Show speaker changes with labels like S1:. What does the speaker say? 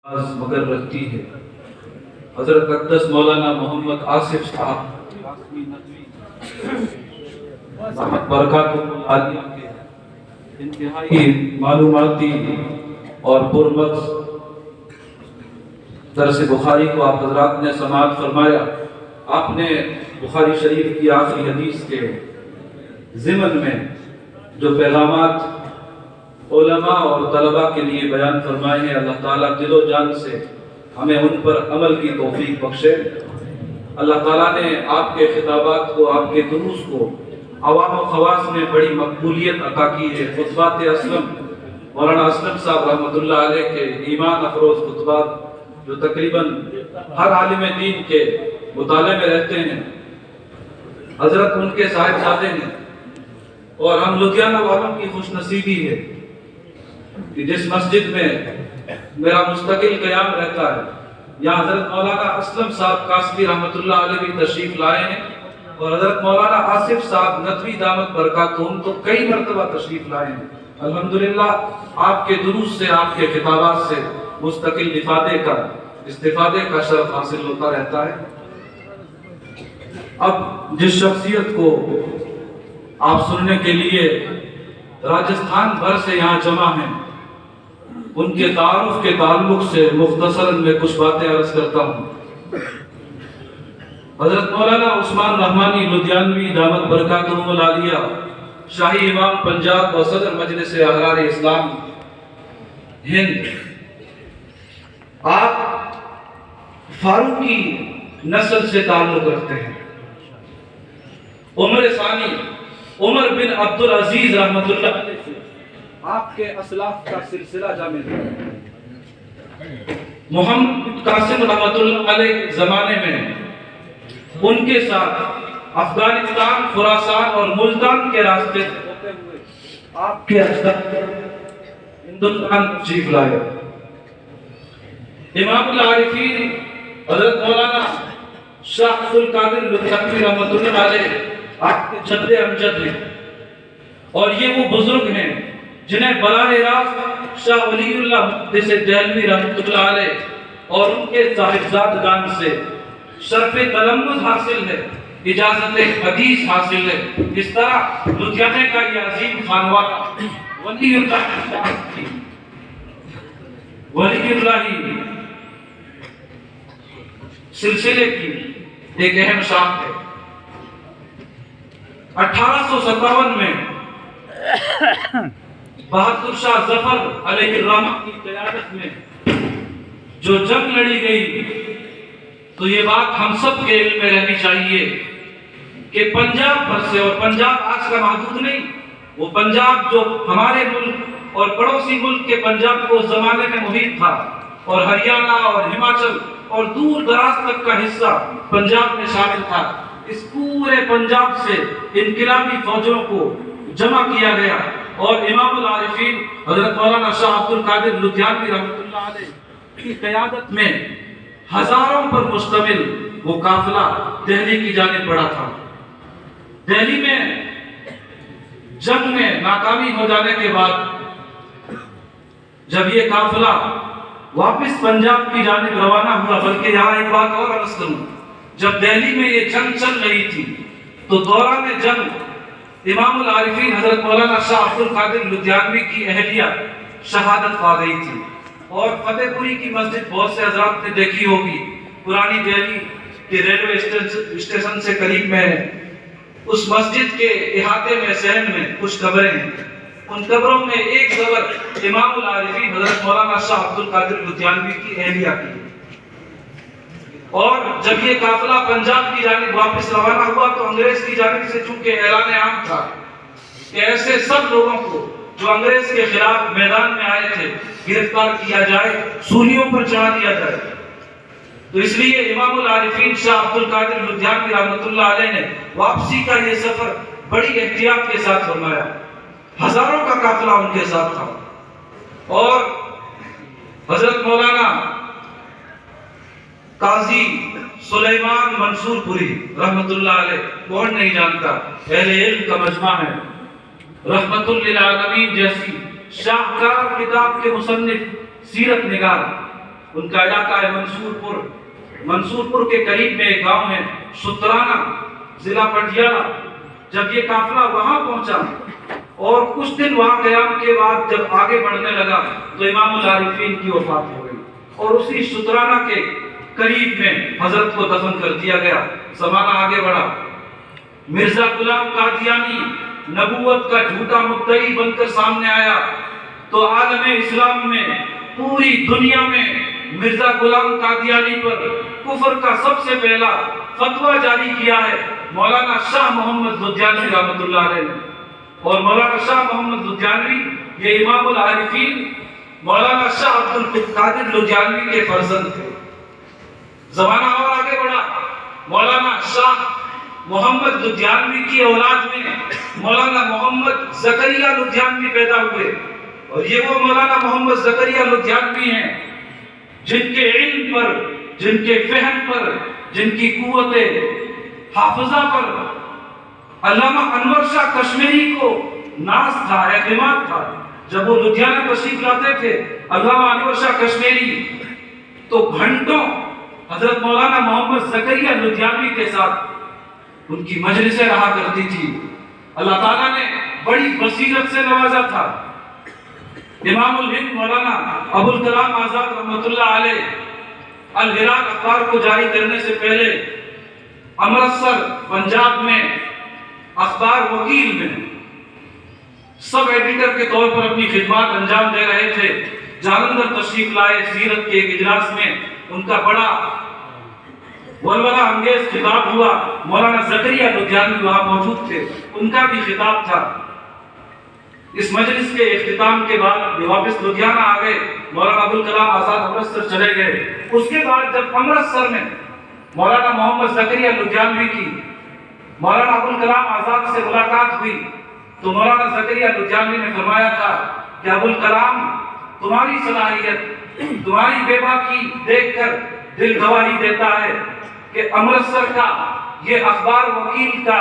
S1: मगर रखती है। हजरत अक़दस मौलाना मोहम्मद आसिफ साहब बरकातुहुल आलिया के इंतहाई मालूमाती और पुरमग़ज़ दर्स बुखारी को आप हज़रात ने समाअत फरमाया। आपने बुखारी शरीफ की आखिरी हदीस के ज़िमन में जो पैगामात उलमा और तलबा के लिए बयान फरमाए हैं, अल्लाह ताला दिलो जान से हमें उन पर अमल की तौफीक बख्शे। अल्लाह ताला ने आपके खिताबात को, आपके दुरूस को अवाम व ख़वास में बड़ी मकबूलियत अता की है। खुतबात असलम मौलाना असलम साहब रहमतुल्लाह अलैह के ईमान अफरोज़ खुतबात जो तकरीबन हर आलिम दीन के मुताले में रहते हैं, हजरत उनके साहिबजादे हैं। और हम लुधियाना वालों की खुशनसीबी है कि जिस मस्जिद में मेरा मुस्तकिल क़याम रहता है, यहाँ हजरत मौलाना असलम साहब कासमी रहमतुल्लाह अलैह भी तशरीफ लाए हैं और हजरत मौलाना आसिफ साहब नदवी दामत बरकातुहुम तो कई मरतबा तशरीफ लाए हैं। अल्हम्दुलिल्लाह आपके दुरूस से, आपके खिताबात से मुस्तकिल इस्तिफादे का शर्फ हासिल होता रहता है। अब जिस शख्सियत को आप सुनने के लिए राजस्थान भर से यहाँ जमा हैं, उनके तारुफ के ताल्लुक से मुख्तसरन में कुछ बातें अर्ज करता हूँ। हजरत मौलाना उस्मान रहमानी लुधियानवी दामत बरकातुहुल आलिया शाही इमाम पंजाब व सदर मजलिस अहरार इस्लाम हिंद, आप फारूकी नस्ल से ताल्लुक रखते हैं। उमर सानी उमर बिन अब्दुल अजीज रहमतुल्लाह अलैह से आपके असलाफ का सिलसिला जामिल है। मोहम्मद कासिम रहमतुल्लाह अलैह के जमाने में उनके साथ अफगानिस्तान, खुरासान और मुल्तान के रास्ते से होते हुए आपके हिंदुस्तान तशरीफ लाए। इमामुल आरिफीन हजरत मौलाना शाह अब्दुल कादिर लुधियानवी रहमतुल्लाह अलैह आपके जद्दे अमजद हैं और ये वो बुजुर्ग हैं जिन्हें बराह रास्त शाह वलीउल्लाह मुहद्दिस देहलवी रहमतुल्लाह अलैह और उनके साहिबजादगान से शर्फ़े तलम्मुज़ हासिल है, इजाज़त हदीस हासिल है। इस तरह लुधियाने का ये अजीम खानवाना वलीउल्लाही सिलसिले की एक अहम शाख है। 1857 में बहादुर शाह जफर अलैहिर्रहमत की क़यादत में जो जंग लड़ी गई, तो ये बात हम सब के इल्म में रहनी चाहिए कि पंजाब भर से, और पंजाब आज का महदूद नहीं, वो पंजाब जो हमारे मुल्क और पड़ोसी मुल्क के पंजाब को उस जमाने में मुहित था, और हरियाणा और हिमाचल और दूर दराज तक का हिस्सा पंजाब में शामिल था। इस पूरे पंजाब से इनकिलाबी फौजों को जमा किया गया और इमामुल आरिफीन हजरत मौलाना शाह अब्दुल कादिर लुधियानवी रहमतुल्लाह अलैह की क़यादत में हजारों पर मुश्तमिल वो काफिला दिल्ली की जानिब बढ़ा था। दिल्ली में जंग में नाकामी हो जाने के बाद जब ये काफिला वापस पंजाब की जानिब रवाना हुआ, बल्कि यहाँ एक बात और अर्ज करूं, जब दिल्ली में ये जंग चल रही थी तो दौरान जंग इमामुल आरिफीन हजरत मौलाना शाह अब्दुल कादिर लुधियानवी की अहलिया शहादत पा गई थी। और फतेहपुरी की मस्जिद बहुत से हजरात ने देखी होगी, पुरानी दिल्ली के रेलवे स्टेशन से करीब में है। उस मस्जिद के इहाते में, सहन में कुछ कब्रें हैं। उन कब्रों में एक कब्र इमामुल आरिफीन हजरत मौलाना शाह अब्दुल कादिर लुधियानवी की अहलिया की। और जब ये काफिला पंजाब की जानिब वापस रवाना हुआ तो अंग्रेज की जानिब से चूंकि ऐलान आम था कि ऐसे सब लोगों को जो अंग्रेज के खिलाफ मैदान में आए थे गिरफ्तार किया जाए, सूलियों पर चढ़ा दिया जाए, तो इसलिए इमामुल आरिफीन शाह अब्दुल कादिर लुधियानवी रहमतुल्लाह अलैह ने वापसी का ये सफर बड़ी एहतियात के साथ फरमाया। हजारों का काफिला उनके साथ था और हजरत मौलाना काजी सुलेमान मंसूरपुरी रहमतुल्लाह अलैह, कौन नहीं जानता, अहले इल्म का मजमा है, रहमतुल लिल आलमीन जैसी शाहकार किताब के मुसन्निफ सीरत निगार उनका इलाका है मंसूरपुर। मंसूरपुर के करीब में एक गांव है सुतराना, जिला पटियाला। जब ये काफिला वहां पहुंचा और कुछ दिन वहां कयाम के बाद जब आगे बढ़ने लगा तो इमामुल आरिफीन की वफात हो गई और उसी सुतराना के करीब में हजरत को दफन कर दिया गया। ज़माना आगे बढ़ा, मिर्जा गुलाम कादियानी नबूवत का झूठा मुद्दई बनकर सामने आया तो आलम इस्लाम में, पूरी दुनिया में मिर्जा गुलाम कादियानी पर कुफर का सबसे पहला फतवा जारी किया है मौलाना शाह मोहम्मद लुधियानवी रहमतुल्लाह अलैह ने। और मौलाना शाह मोहम्मद लुधियानवी ये इमामुल आरिफीन मौलाना शाह अब्दुल कादिर लुधियानवी के फर्जंद थे। जमाना और आगे बढ़ा, मौलाना शाह मोहम्मद लुधियानवी की औलाद में मौलाना मोहम्मद जकरिया लुधियानवी पैदा हुए। और ये वो मौलाना मोहम्मद जकरिया लुधियानवी हैं जिनके इल्म पर, जिनके फहम पर, जिनकी कुव्वते हाफिजा पर अल्लामा अनवर शाह कश्मीरी को नाज था, एतमाद था। जब वो लुधियाना तशरीफ लाते थे अल्लामा अनवर शाह कश्मीरी तो घंटों हजरत मौलाना मोहम्मद जकरिया लुधियानवी के साथ उनकी मजलिसें रहा करती थी। अल्लाह ताला ने बड़ी बसीरत से नवाजा था। इमामुल हिंद मौलाना अबुल कलाम आजाद रहमतुल्लाह अलैह अल हिराल अखबार को जारी करने से पहले अमृतसर पंजाब में अखबार वकील में सब एडिटर के तौर पर अपनी खिदमत अंजाम दे रहे थे। जालंधर तशरीफ लाए, सीरत के एक इजलास में उनका बड़ा वलवला अंगेज खिताब हुआ। मौलाना जकरिया लुधियानवी वहां मौजूद थे, उनका भी खिताब था। इस मजलिस के इख्तिताम के बाद ये वापस लुधियाना आ गए, मौलाना अबुल कलाम आजाद अमृतसर चले गए। उसके बाद जब अमृतसर में मौलाना मोहम्मद जकरिया लुधियानवी की मौलाना अबुल कलाम आजाद से मुलाकात हुई तो मौलाना जकरिया लुधियानवी ने फरमाया था कि अबुल कलाम, तुम्हारी सलाहियत, तुम्हारी बेबाकी देखकर दिल गवाही देता है कि अमृतसर का ये अखबार वकील का